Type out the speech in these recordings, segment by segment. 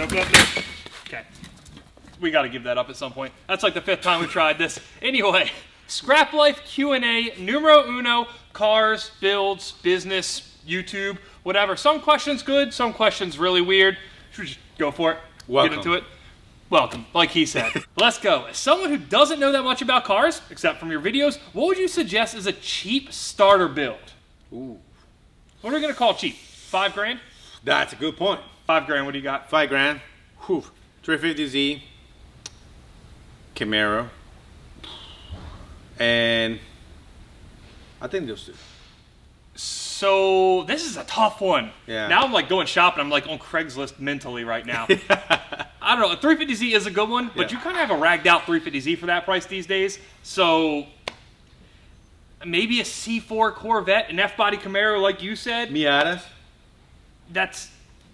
Nope, nope, nope. Okay. We got to give that up at some point. That's like the 5th time we've tried this. Anyway, Scrap Life Q&A, numero uno, cars, builds, business, YouTube, whatever. Some questions good, some questions really weird. Should we just go for it? Welcome. Get into it? Welcome, like he said. Let's go. As someone who doesn't know that much about cars, except from your videos, what would you suggest is a cheap starter build? Ooh. What are we going to call cheap? 5 grand? That's a good point. 5 grand, what do you got? 5 grand. Whew. 350Z. Camaro. And I think those two. So this is a tough one. Yeah. Now I'm like going shopping. I'm like on Craigslist mentally right now. I don't know. A 350Z is a good one, but you kind of have a ragged out 350Z for that price these days. So maybe a C4 Corvette, an F-body Camaro, like you said. Miatas.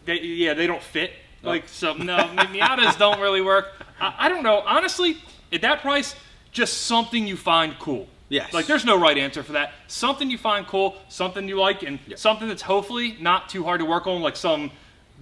They don't fit. Like so, no, Miatas don't really work. I don't know. Honestly, at that price, just something you find cool. Yes. Like, there's no right answer for that. Something you find cool, something you like, and something that's hopefully not too hard to work on, like some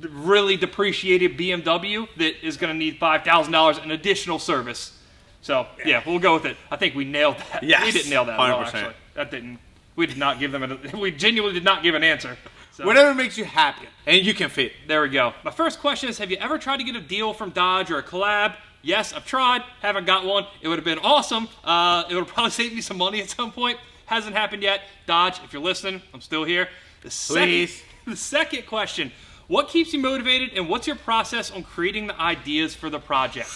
really depreciated BMW that is going to need $5,000 in additional service. So, yeah, we'll go with it. I think we nailed that. Yes. We didn't nail that at all, 100%. actually. That didn't. We did not give them we genuinely did not give an answer. So. Whatever makes you happy, and you can fit. There we go. My first question is, have you ever tried to get a deal from Dodge or a collab? Yes, I've tried. Haven't got one. It would have been awesome. It would have probably saved me some money at some point. Hasn't happened yet. Dodge, if you're listening, I'm still here. Please. The second question, what keeps you motivated and what's your process on creating the ideas for the project?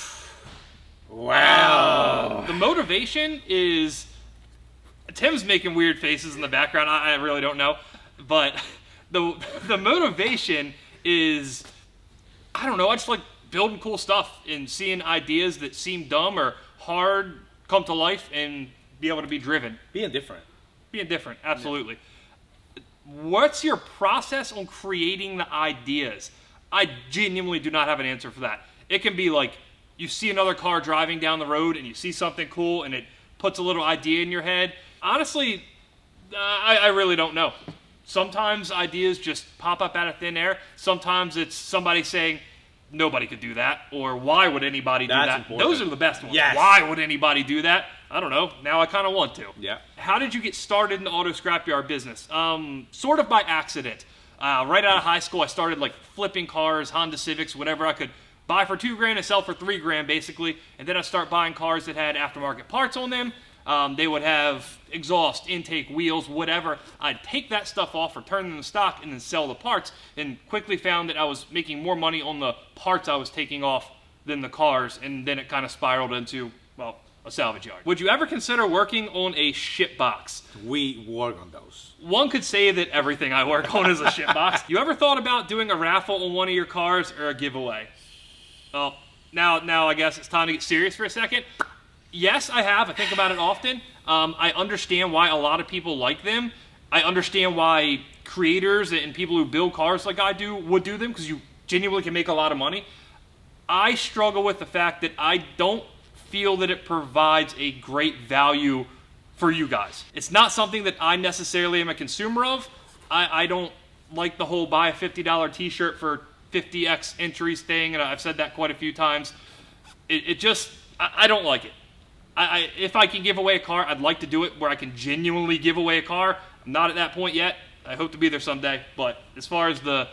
Wow. The motivation is, Tim's making weird faces in the background. I really don't know. But the motivation is, I don't know, I just like building cool stuff and seeing ideas that seem dumb or hard come to life and be able to be driven. Being different. Being different, absolutely. Yeah. What's your process on creating the ideas? I genuinely do not have an answer for that. It can be like you see another car driving down the road and you see something cool and it puts a little idea in your head. Honestly, I really don't know. Sometimes ideas just pop up out of thin air. Sometimes it's somebody saying, nobody could do that, or why would anybody do that? Important. Those are the best ones. Yes. Why would anybody do that? I don't know. Now I kind of want to. Yeah. How did you get started in the auto scrapyard business? Sort of by accident. Right out of high school, I started like flipping cars, Honda Civics, whatever I could buy for $2 grand and sell for $3 grand, basically. And then I start buying cars that had aftermarket parts on them. They would have exhaust, intake, wheels, whatever. I'd take that stuff off, return them to stock, and then sell the parts, and quickly found that I was making more money on the parts I was taking off than the cars, and then it kind of spiraled into, well, a salvage yard. Would you ever consider working on a ship box? We work on those. One could say that everything I work on is a ship box. You ever thought about doing a raffle on one of your cars or a giveaway? Well, now I guess it's time to get serious for a second. Yes, I have. I think about it often. I understand why a lot of people like them. I understand why creators and people who build cars like I do would do them, because you genuinely can make a lot of money. I struggle with the fact that I don't feel that it provides a great value for you guys. It's not something that I necessarily am a consumer of. I don't like the whole buy a $50 t-shirt for 50x entries thing, and I've said that quite a few times. It just, I don't like it. If I can give away a car, I'd like to do it where I can genuinely give away a car. I'm not at that point yet. I hope to be there someday. But as far as the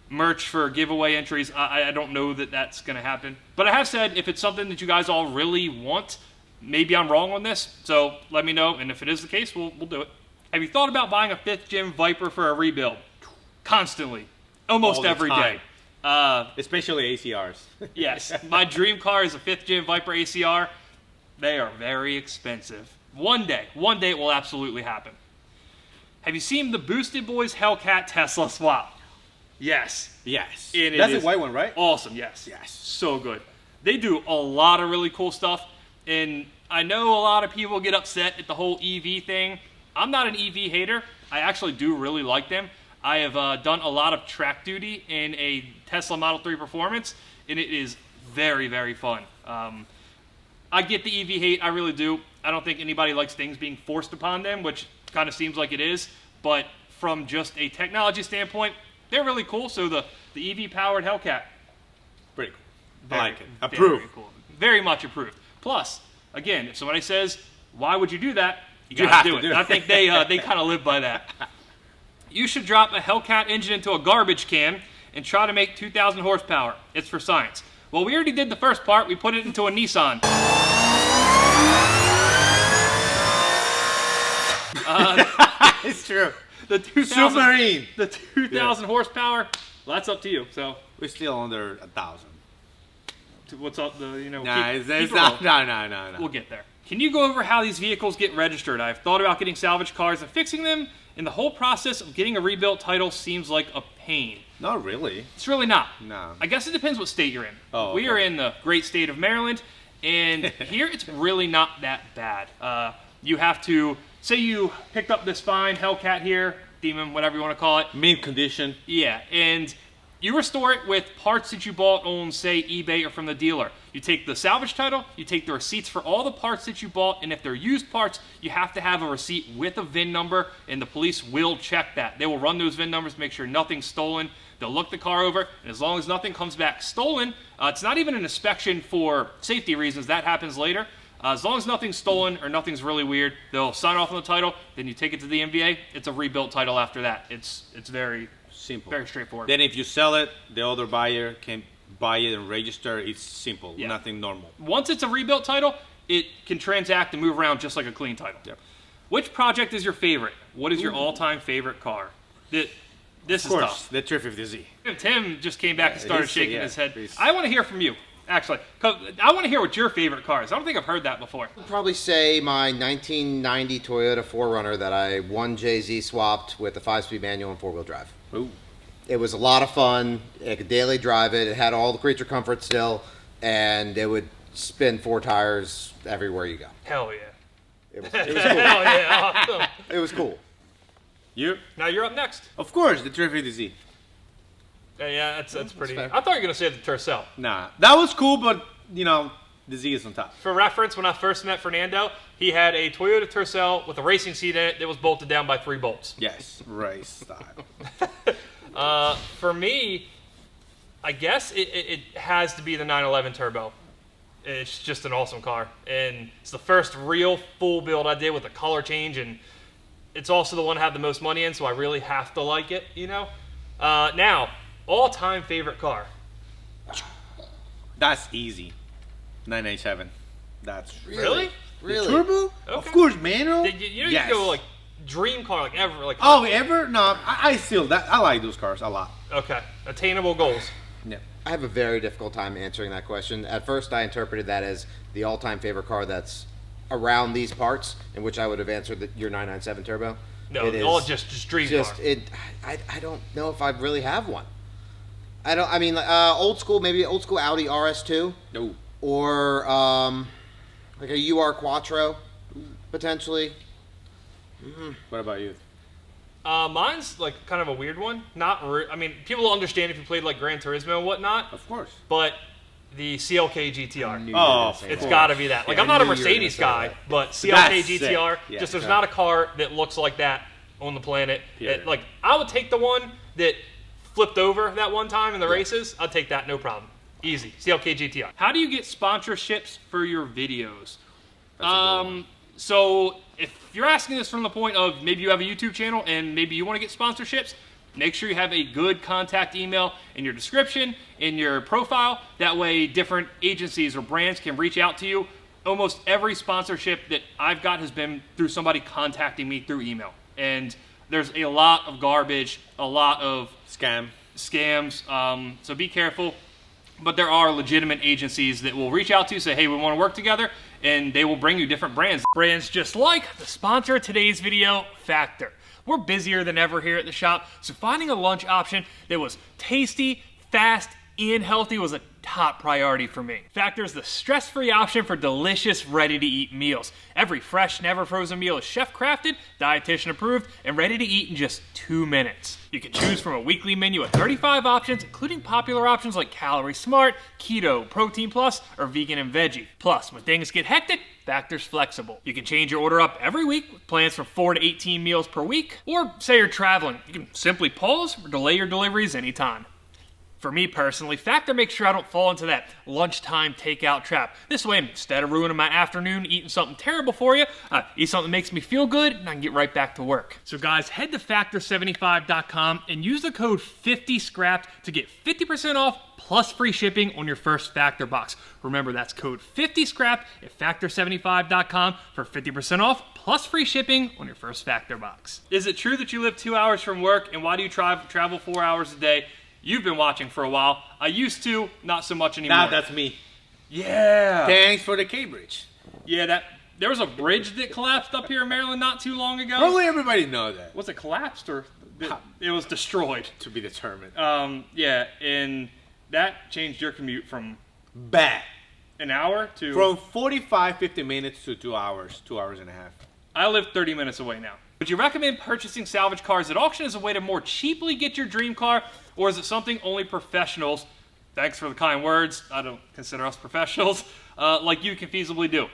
merch for giveaway entries, I don't know that that's going to happen. But I have said, if it's something that you guys all really want, maybe I'm wrong on this. So let me know. And if it is the case, we'll do it. Have you thought about buying a 5th Gen Viper for a rebuild? Constantly. Almost every day. Especially ACRs. Yes. My dream car is a 5th Gen Viper ACR. They are very expensive. One day it will absolutely happen. Have you seen the Boosted Boys Hellcat Tesla swap? Yes. Yes. And that's a white one, right? Awesome, yes. Yes. So good. They do a lot of really cool stuff, and I know a lot of people get upset at the whole EV thing. I'm not an EV hater. I actually do really like them. I have done a lot of track duty in a Tesla Model 3 Performance, and it is very, very fun. I get the EV hate, I really do. I don't think anybody likes things being forced upon them, which kind of seems like it is. But from just a technology standpoint, they're really cool. So the EV-powered Hellcat, Pretty cool. I like it. Very Approve. cool. Very much approved. Plus, again, if somebody says, "Why would you do that?" You You gotta have do to it. do it. I think they kind of live by that. You should drop a Hellcat engine into a garbage can and try to make 2,000 horsepower. It's for science. Well, we already did the first part. We put it into a Nissan. It's true. The 2,000, Submarine. the 2,000 horsepower. Well, that's up to you. So, We're still under 1,000. what's up? Nah, keep it's it not. rolling. No. We'll get there. Can you go over how these vehicles get registered? I've thought about getting salvage cars and fixing them, and the whole process of getting a rebuilt title seems like a pain. Not really. It's really not. No. I guess it depends what state you're in. Oh, We okay. are in the great state of Maryland, and here it's really not that bad. You have to, say you picked up this fine Hellcat here, Demon, whatever you want to call it. Mint condition. Yeah, and you restore it with parts that you bought on, say, eBay or from the dealer. You take the salvage title, you take the receipts for all the parts that you bought, and if they're used parts, you have to have a receipt with a VIN number, and the police will check that. They will run those VIN numbers, make sure nothing's stolen. They'll look the car over, and as long as nothing comes back stolen, it's not even an inspection for safety reasons. That happens later. As long as nothing's stolen or nothing's really weird, they'll sign off on the title, then you take it to the MVA. It's a rebuilt title after that. It's very Simple. very straightforward. Then if you sell it, the other buyer can buy it and register. It's simple. Yeah. Nothing normal. Once it's a rebuilt title, it can transact and move around just like a clean title. Yep. Which project is your favorite? What is your all-time favorite car? This Of is course, tough. the 350Z. Tim just came back and started shaking yeah, his head. please. I want to hear from you, actually. 'Cause I want to hear what your favorite car is. I don't think I've heard that before. I'd probably say my 1990 Toyota 4Runner that I 1JZ swapped with a 5-speed manual and 4-wheel drive. Ooh. It was a lot of fun. I could daily drive it. It had all the creature comfort still, and it would spin 4 tires everywhere you go. Hell yeah. It was Hell cool. yeah. Awesome. It was cool. You? Now you're up next. Of course, the 350Z. Yeah, that's pretty. fair. I thought you were going to say the Tercel. Nah, that was cool, but the Z is on top. For reference, when I first met Fernando, he had a Toyota Tercel with a racing seat in it that was bolted down by 3 bolts. Yes, race style. For me, I guess it has to be the 911 Turbo. It's just an awesome car, and it's the first real full build I did with a color change, and it's also the one I have the most money in, so I really have to like it, Now, all-time favorite car. That's easy. 997. That's Really? Really? turbo? Of Okay. course, manual. You yes. go like dream car, like ever, like Oh, ever? No, I still I like those cars a lot. okay, attainable goals. Yeah. I have a very difficult time answering that question. At first, I interpreted that as the all-time favorite car that's around these parts, in which I would have answered your 997 Turbo. No, It all is just dream just car. I don't know if I really have one. I mean, old school, maybe old school Audi RS2, No. or like a UR Quattro, potentially. What about you? Mine's like kind of a weird one. I mean, people will understand if you played like Gran Turismo and whatnot, Of course. but the CLK GTR. Oh, It's got to be that. Like, Yeah, I'm not a I knew you were Mercedes gonna guy, say that. but CLK That's GTR, sick. Yeah, just there's sure. not a car that looks like that on the planet. Period. Like, I would take the one that flipped over that one time in the races. I'd take that, no problem. Easy. CLK GTR. How do you get sponsorships for your videos? So if you're asking this from the point of maybe you have a YouTube channel and maybe you want to get sponsorships, make sure you have a good contact email in your description, in your profile. That way different agencies or brands can reach out to you. Almost every sponsorship that I've got has been through somebody contacting me through email. And there's a lot of garbage, a lot of scams, so be careful. But there are legitimate agencies that will reach out to you, say, hey, we want to work together, and they will bring you different brands. Brands just like the sponsor of today's video, Factor. We're busier than ever here at the shop, so finding a lunch option that was tasty, fast, and healthy was a top priority for me. Factor is the stress-free option for delicious, ready-to-eat meals. Every fresh, never frozen meal is chef-crafted, dietitian approved, and ready to eat in just 2 minutes. You can choose from a weekly menu of 35 options, including popular options like Calorie Smart, Keto, Protein Plus, or Vegan and Veggie. Plus, when things get hectic, Factor's flexible. You can change your order up every week with plans for 4 to 18 meals per week, or say you're traveling, you can simply pause or delay your deliveries anytime. For me personally, Factor makes sure I don't fall into that lunchtime takeout trap. This way, instead of ruining my afternoon eating something terrible for you, I eat something that makes me feel good, and I can get right back to work. So guys, head to Factor75.com and use the code 50SCRAPPED to get 50% off plus free shipping on your first Factor box. Remember, that's code 50SCRAPPED at Factor75.com for 50% off plus free shipping on your first Factor box. Is it true that you live 2 hours from work, and why do you travel 4 hours a day? You've been watching for a while. I used to, not so much anymore. Nah, that's me. Yeah. Thanks for the K-Bridge. Yeah, there was a bridge that collapsed up here in Maryland not too long ago. Probably everybody knows that. Was it collapsed or it was destroyed? To be determined. Yeah, and that changed your commute from Bad. an hour to... From 45, 50 minutes to 2 hours, 2 hours and a half. I live 30 minutes away now. Would you recommend purchasing salvage cars at auction as a way to more cheaply get your dream car, or is it something only professionals, thanks for the kind words, I don't consider us professionals, like you can feasibly do?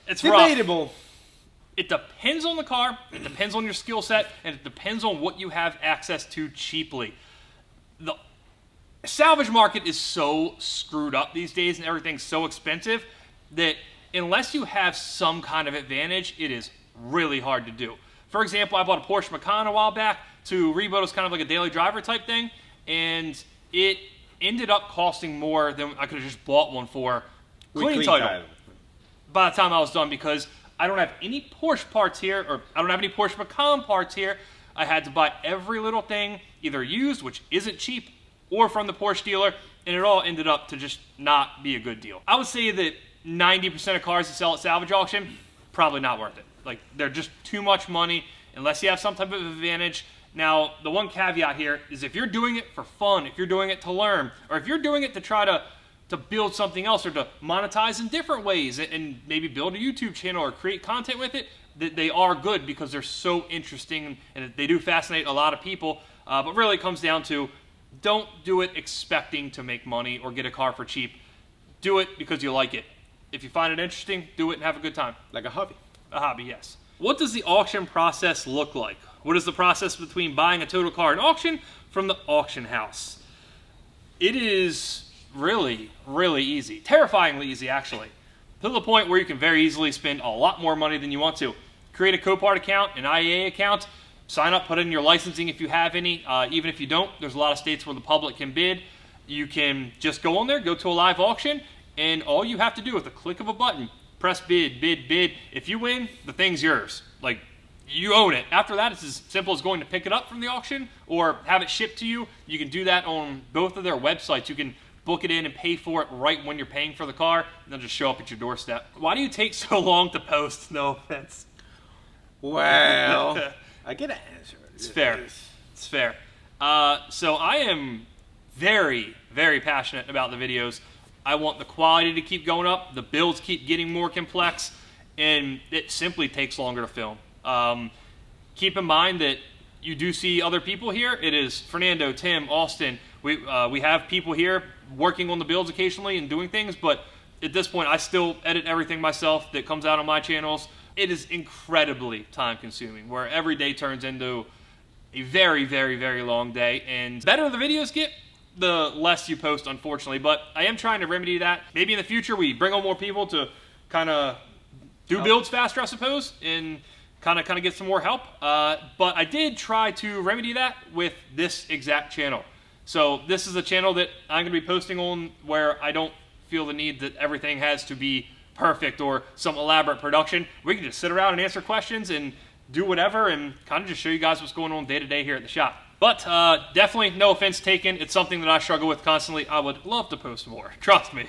It's debatable. Rough. It depends on the car, it depends on your skill set, and it depends on what you have access to cheaply. The salvage market is so screwed up these days and everything's so expensive that unless you have some kind of advantage, it is really hard to do. For example, I bought a Porsche Macan a while back to rebuild as kind of like a daily driver type thing, and it ended up costing more than I could have just bought one for clean title by the time I was done, because I don't have any Porsche parts here, or I don't have any Porsche Macan parts here. I had to buy every little thing, either used, which isn't cheap, or from the Porsche dealer, and it all ended up to just not be a good deal. I would say that 90% of cars that sell at salvage auction, probably not worth it. Like, they're just too much money unless you have some type of advantage. Now, the one caveat here is if you're doing it for fun, if you're doing it to learn, or if you're doing it to try to build something else or to monetize in different ways and maybe build a YouTube channel or create content with it, they are good because they're so interesting and they do fascinate a lot of people. But really it comes down to, don't do it expecting to make money or get a car for cheap. Do it because you like it. If you find it interesting, do it and have a good time. Like a hobby. A hobby, yes. What does the auction process look like? What is the process between buying a total car at auction from the auction house? It is really, really easy. Terrifyingly easy, actually. To the point where you can very easily spend a lot more money than you want to. Create a Copart account, an IAA account, sign up, put in your licensing if you have any. Even if you don't, there's a lot of states where the public can bid. You can just go on there, go to a live auction, and all you have to do with a click of a button, press bid, bid, bid. If you win, the thing's yours. Like, you own it. After that, it's as simple as going to pick it up from the auction or have it shipped to you. You can do that on both of their websites. You can book it in and pay for it right when you're paying for the car, and they'll just show up at your doorstep. Why do you take so long to post? No offense. Well, I get an answer. It's fair. It's fair. So I am very, very passionate about the videos. I want the quality to keep going up, the builds keep getting more complex, and it simply takes longer to film. Keep in mind that you do see other people here. It is Fernando, Tim, Austin. We have people here working on the builds occasionally and doing things, but at this point I still edit everything myself that comes out on my channels. It is incredibly time consuming, where every day turns into a very, very, very long day, and the better the videos get, the less you post, unfortunately. But I am trying to remedy that. Maybe in the future we bring on more people to kind of do builds faster, I suppose, and kind of get some more help. But I did try to remedy that with this exact channel. So this is a channel that I'm going to be posting on where I don't feel the need that everything has to be perfect or some elaborate production. We can just sit around and answer questions and do whatever and kind of just show you guys what's going on day to day here at the shop. But definitely no offense taken. It's something that I struggle with constantly. I would love to post more. Trust me.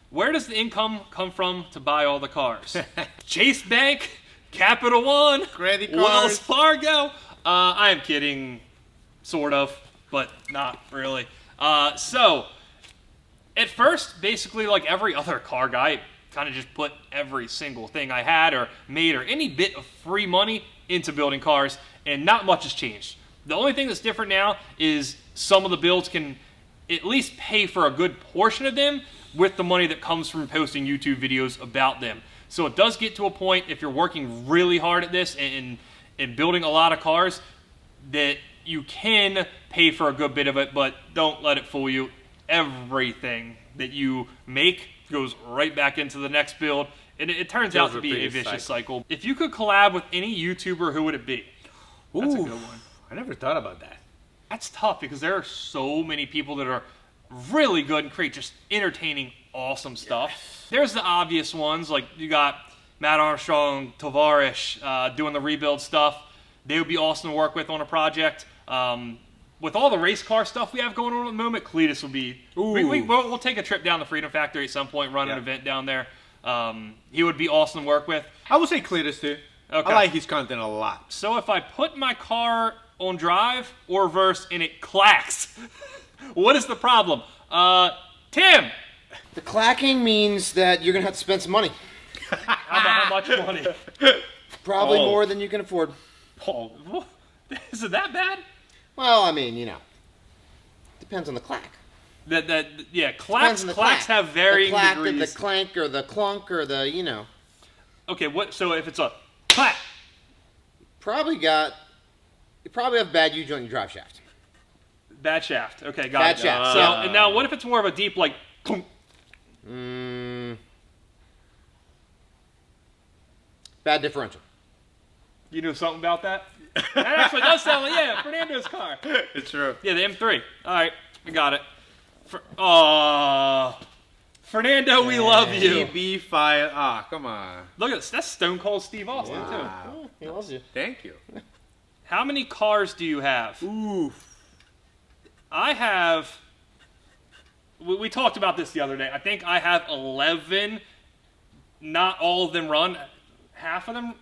Where does the income come from to buy all the cars? Chase Bank, Capital One, credit cards, Wells Fargo. I am kidding, sort of, but not really. So, at first, basically like every other car guy, kind of just put every single thing I had or made or any bit of free money into building cars, and not much has changed. The only thing that's different now is some of the builds can at least pay for a good portion of them with the money that comes from posting YouTube videos about them. So it does get to a point, if you're working really hard at this and building a lot of cars, that you can pay for a good bit of it, but don't let it fool you. Everything that you make goes right back into the next build, and it turns out to be a vicious cycle. If you could collab with any YouTuber, who would it be? That's a good one. I never thought about that. That's tough because there are so many people that are really good and create just entertaining, awesome stuff. Yes. There's the obvious ones, like you got Matt Armstrong, Tavares doing the rebuild stuff. They would be awesome to work with on a project. With all the race car stuff we have going on at the moment, Cletus would be... We'll take a trip down the Freedom Factory at some point, run an event down there. He would be awesome to work with. I would say Cletus, too. Okay. I like his content a lot. So if I put my car on drive or reverse and it clacks, what is the problem? Tim! The clacking means that you're going to have to spend some money. How much money? Probably more than you can afford. Oh, is it that bad? Well, I mean, depends on the clack. Clacks have varying the clack degrees. Or the clank or the clunk or the, Okay, so if it's a clack? You probably have bad U-joint drive shaft. Bad shaft. Okay, got bad it. Shaft. So, and now what if it's more of a deep, like, bad differential. You knew something about that? That actually does sound like, Fernando's car. It's true. Yeah, the M3. All right, I got it. Fernando, we love you. GB5. Come on. Look at this. That's Stone Cold Steve Austin, too. He loves you. Thank you. How many cars do you have? Oof. I have... We talked about this the other day. I think I have 11. Not all of them run. Half of them...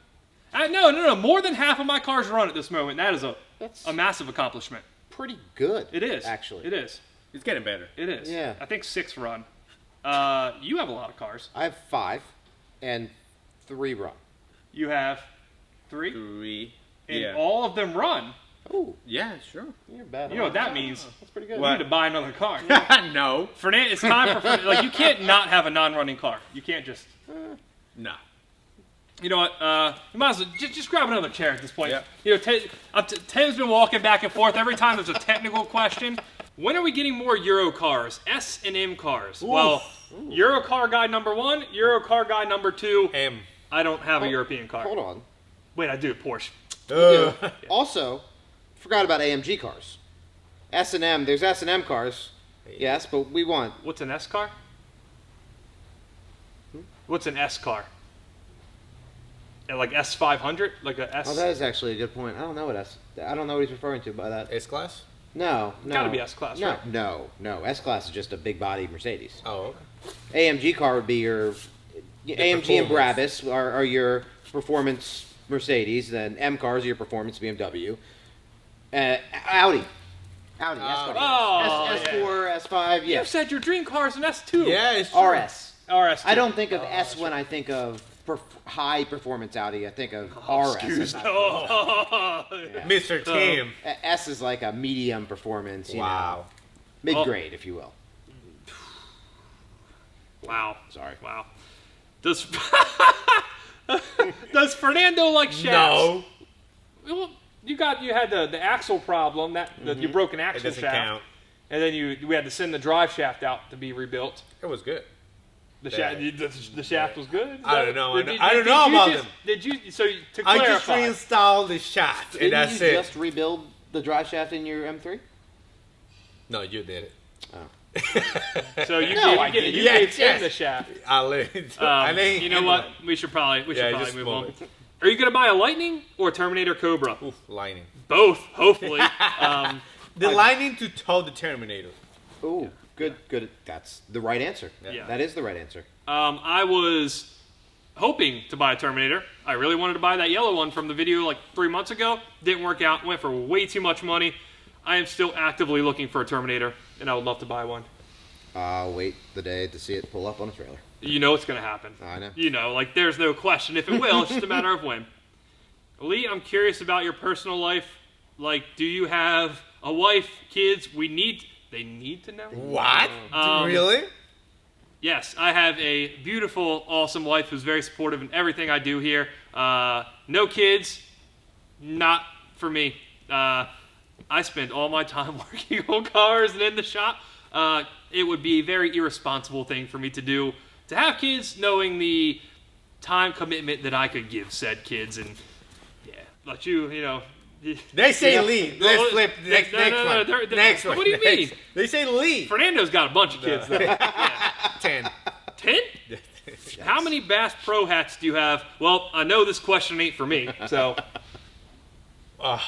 No. More than half of my cars run at this moment. That is a massive accomplishment. Pretty good. It is. Actually. It is. It's getting better. It is. Yeah. I think 6 run. You have a lot of cars. I have 5 and 3 run. You have 3? 3. And all of them run. Oh. Yeah, sure. You're bad. You know what that means? That's pretty good. You need to buy another car. No. Fernando, it's time for you can't not have a non-running car. You can't just... No. You know what? You might as well just grab another chair at this point. Yeah. Tim's been walking back and forth every time there's a technical question. When are we getting more Euro cars? S and M cars. Oof. Well, Euro car guy number 1, Euro car guy number 2. M. I don't have a European car. Hold on. Wait, I do. Porsche. Also, forgot about AMG cars. S and M. There's S and M cars. Yes, but we want. What's an S car? What's an S car? Like S500, like a S. Oh, that is actually a good point. I don't know what he's referring to by that. S-Class? No. Gotta be S-Class, right? No. S-Class is just a big body Mercedes. Oh, okay. AMG car would be your AMG and Brabus are your performance Mercedes. Then M cars are your performance BMW. Audi. S4, S5. Yeah. You said your dream car is an S2. Yeah, it's true. RS. I don't think of S when I think of high performance Audi. I think of RS. Mr. Tim. S is like a medium performance. You know, mid grade, if you will. Wow. Sorry. Wow. Does Fernando like shafts? No. Well, you had the axle problem you broke an axle shaft. It doesn't count. And then we had to send the drive shaft out to be rebuilt. It was good. The shaft was good? I don't know. I don't know about them. To clarify, I just reinstalled the shaft, and that's it. Did you just rebuild the drive shaft in your M3? No, you did it. Oh. So you gave him the shaft. You know what? We should probably move on. Are you going to buy a Lightning or a Terminator Cobra? Oof, Lightning. Both, hopefully. The Lightning to tow the Terminator. Ooh. Good. That's the right answer. Yeah. That is the right answer. I was hoping to buy a Terminator. I really wanted to buy that yellow one from the video like 3 months ago. Didn't work out. Went for way too much money. I am still actively looking for a Terminator, and I would love to buy one. Wait the day to see it pull up on a trailer. You know it's going to happen. I know. You know, like there's no question if it will. It's just a matter of when. Lee, I'm curious about your personal life. Like, do you have a wife, kids? They need to know. What? Really? Yes, I have a beautiful, awesome wife who's very supportive in everything I do here. No kids, not for me. I spend all my time working on cars and in the shop. It would be a very irresponsible thing for me to do to have kids, knowing the time commitment that I could give said kids, and let you know. They say leave. Let's flip the next one. Next one. What do you mean? They say leave. Fernando's got a bunch of kids, though. 10. 10? How many Bass Pro hats do you have? Well, I know this question ain't for me, so. Wow.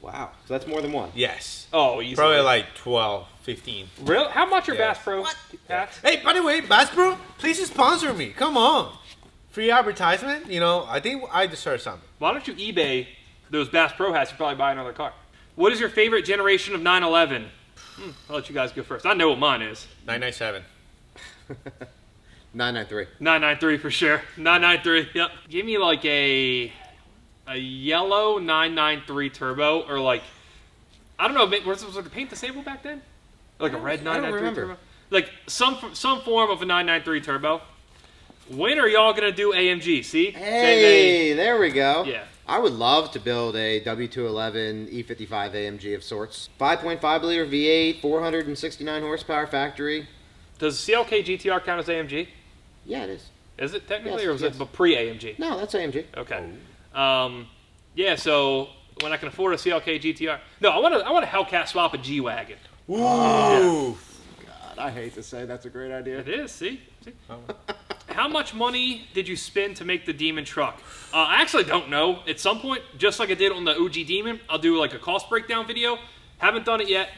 So that's more than one. Yes. Oh, easy. Probably like 12, 15. Really? How much are Yes. Bass Pro hats? Hey, by the way, Bass Pro, please sponsor me. Come on. Free advertisement. I think I deserve something. Why don't you eBay those Bass Pro hats? You probably buy another car. What is your favorite generation of 911? I'll let you guys go first. I know what mine is. 997. 993. 993 for sure. 993. Yep. Give me like a yellow 993 turbo, or like, I don't know. Was the paint the sable back then? Like a red 993 turbo. Like some form of a 993 turbo. When are y'all gonna do AMG? See? Hey, there we go. Yeah. I would love to build a W211 E55 AMG of sorts. 5.5 liter V8, 469 horsepower factory. Does CLK GTR count as AMG? Yeah, it is. Is it technically, Yes, or was yes. it pre-AMG? No, that's AMG. Okay. Yeah. So when I can afford a CLK GTR, no, I want a Hellcat swap a G-Wagon. Ooh. God, I hate to say that's a great idea. It is. See. How much money did you spend to make the Demon truck? I actually don't know. At some point, just like I did on the OG Demon, I'll do like a cost breakdown video. Haven't done it yet.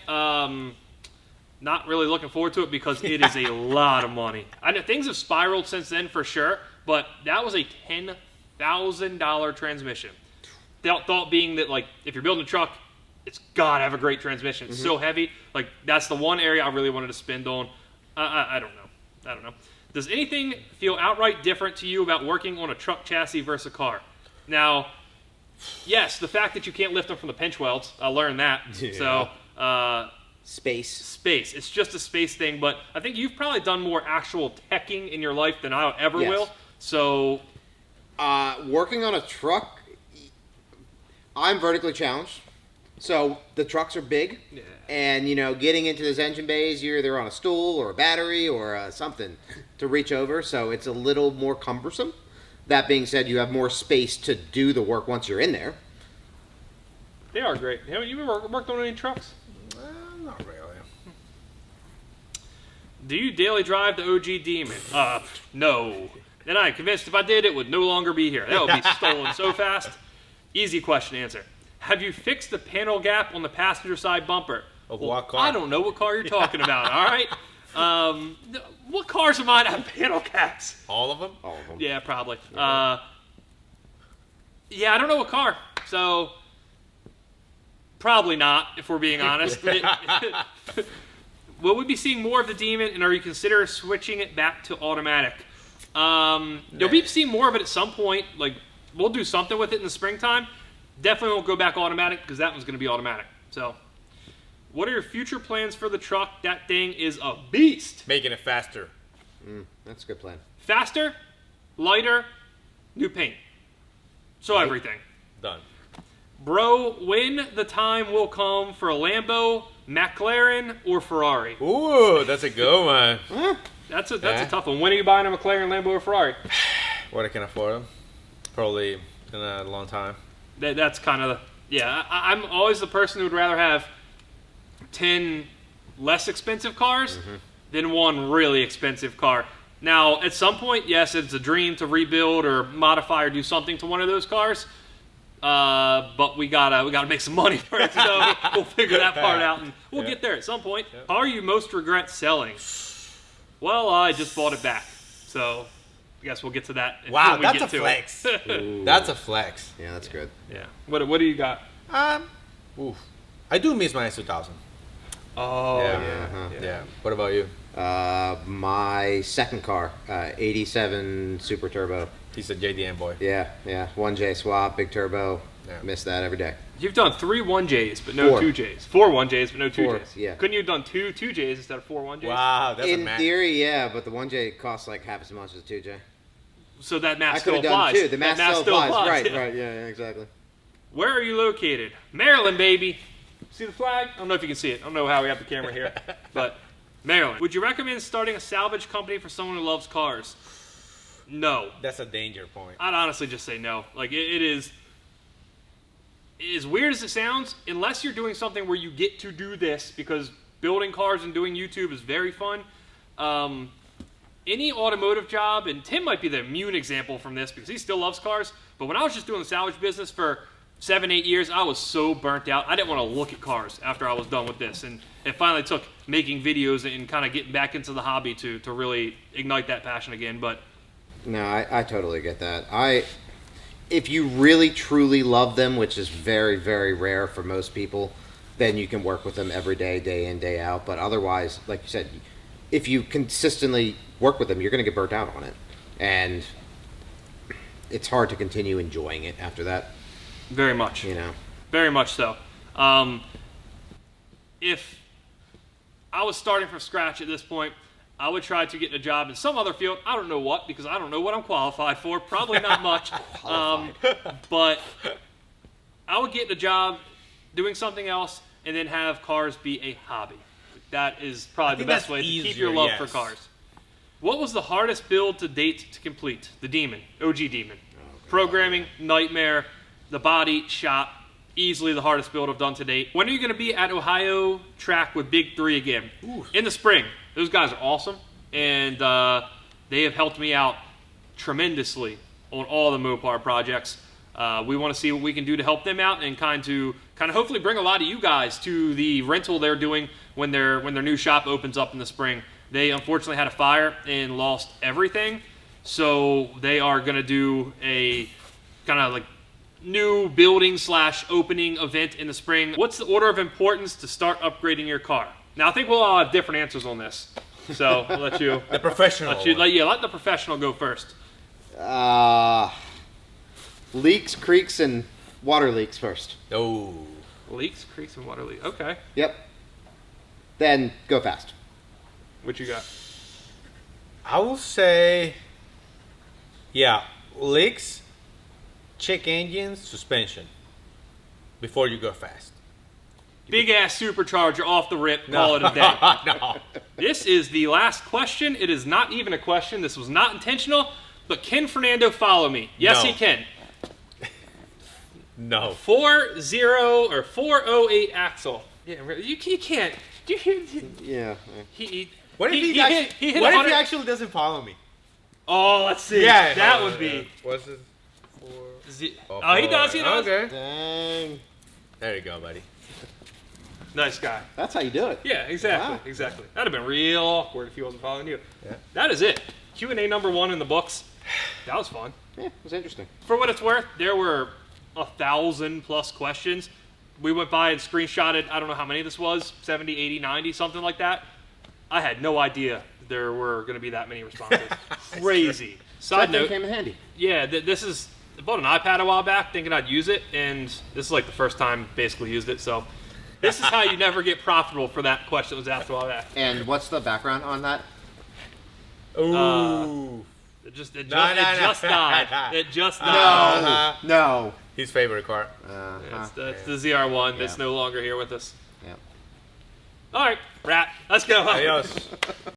Not really looking forward to it because it is a lot of money. I know things have spiraled since then for sure, but that was a $10,000 transmission. The thought being that, like, if you're building a truck, it's gotta have a great transmission. It's so heavy. Like, that's the one area I really wanted to spend on. I don't know. Does anything feel outright different to you about working on a truck chassis versus a car? Now, yes, the fact that you can't lift them from the pinch welds, I learned that. Yeah. So, Space. It's just a space thing, but I think you've probably done more actual teching in your life than I ever will. So, Working on a truck, I'm vertically challenged. So the trucks are big, and getting into those engine bays, you're either on a stool or a battery or something to reach over. So it's a little more cumbersome. That being said, you have more space to do the work once you're in there. they are great. Have you ever worked on any trucks? Not really. Do you daily drive the OG Demon? No. And I'm convinced if I did, it would no longer be here. That would be stolen so fast. Easy question to answer. Have you fixed the panel gap on the passenger side bumper? Of what car? I don't know what car you're talking about, all right? What cars of mine have panel gaps? All of them? All of them. Yeah, probably. Yeah, I don't know what car. So, probably not, if we're being honest. Will we be seeing more of the Demon, and are you considering switching it back to automatic? You'll be seeing more of it at some point. Like, we'll do something with it in the springtime. Definitely won't go back automatic, because that one's going to be automatic. So, what are your future plans for the truck? That thing is a beast. Making it faster. That's a good plan. Faster, lighter, new paint. So everything. Done. Bro, when the time will come for a Lambo, McLaren, or Ferrari? Ooh, that's a good one. That's a tough one. When are you buying a McLaren, Lambo, or Ferrari? What I can afford them. Probably in a long time. That's kind of I'm always the person who would rather have 10 less expensive cars than one really expensive car. Now, at some point, yes, it's a dream to rebuild or modify or do something to one of those cars. But we gotta make some money first, so we'll figure that part out, and we'll get there at some point. Car you most regret selling? Well, I just bought it back, so I guess we'll get to that. Wow, when we that's get a to flex. it. That's a flex. Yeah, that's good. Yeah. What do you got? I do miss my S2000. Oh, Yeah. What about you? My second car, 87 Super Turbo. He's a JDM boy. Yeah. 1J swap, big turbo. Yeah. Miss that every day. You've done 3 1Js, but no Four. 2Js. 4 1Js, but no 2Js. 4, yeah. Couldn't you have done 2 2Js instead of 4 1Js? Wow, that's a In match. theory, yeah, but the 1J costs like half as much as the 2J. So that math I still could have applies. done 2. The math still applies. yeah. Right, yeah, exactly. Where are you located? Maryland, baby. See the flag? I don't know if you can see it. I don't know how we have the camera here, but Maryland. Would you recommend starting a salvage company for someone who loves cars? No. That's a danger point. I'd honestly just say no. Like, it is, as weird as it sounds, unless you're doing something where you get to do this, because building cars and doing YouTube is very fun. Any automotive job, and Tim might be the immune example from this because he still loves cars, but when I was just doing the salvage business for 7-8 years, I was so burnt out. I didn't want to look at cars after I was done with this, and it finally took making videos and kind of getting back into the hobby to really ignite that passion again. But No, I totally get that. If you really truly love them, which is very, very rare for most people, then you can work with them every day, day in, day out. But otherwise, like you said, if you consistently work with them, you're going to get burnt out on it. And it's hard to continue enjoying it after that. very much. You know. Very much so. If I was starting from scratch at this point, I would try to get a job in some other field. I don't know what, because I don't know what I'm qualified for. Probably not much. But I would get a job doing something else and then have cars be a hobby. That is probably the best way to keep your love for cars. What was the hardest build to date to complete? The Demon. OG Demon. Programming, nightmare. The body, shop. Easily the hardest build I've done to date. When are you going to be at Ohio track with Big 3 again? Ooh. In the spring. Those guys are awesome, and they have helped me out tremendously on all the Mopar projects. We want to see what we can do to help them out and kind of hopefully bring a lot of you guys to the rental they're doing when their new shop opens up in the spring. They unfortunately had a fire and lost everything, so they are going to do a kind of like new building / opening event in the spring. What's the order of importance to start upgrading your car? Now, I think we'll all have different answers on this, so I'll let you... The professional. Let the professional go first. Leaks, creaks, and water leaks first. Oh. Leaks, creaks, and water leaks. Okay. Yep. Then go fast. What you got? I will say, yeah, leaks, check engines, suspension before you go fast. Big ass supercharger off the rip, call it a day. No. This is the last question. It is not even a question. This was not intentional, but can Fernando follow me? Yes, No. he can. No. 4.0 or 4.08 axle. Yeah, you can't. Do you hear? Yeah. What if he actually doesn't follow me? Oh, let's see. Yeah, that would be. What's it? He does. He does. Okay. Dang. There you go, buddy. Nice guy. That's how you do it. Yeah, exactly. Wow. Exactly. That'd have been real awkward if he wasn't following you. Yeah. That is it. Q&A number 1 in the books. That was fun. Yeah, it was interesting. For what it's worth, there were 1,000+ questions. We went by and screenshotted, I don't know how many this was, 70, 80, 90, something like that. I had no idea there were going to be that many responses. Crazy. Side That note, came in handy. yeah, this is, I bought an iPad a while back thinking I'd use it, and this is like the first time basically used it, so this is how you never get profitable for that question that was asked a while back. And what's the background on that? Ooh. It just No. died. It just died. No. His favorite car. It's the ZR1 that's Yeah. no longer here with us. Yeah. All right, rat. Let's go. Adios.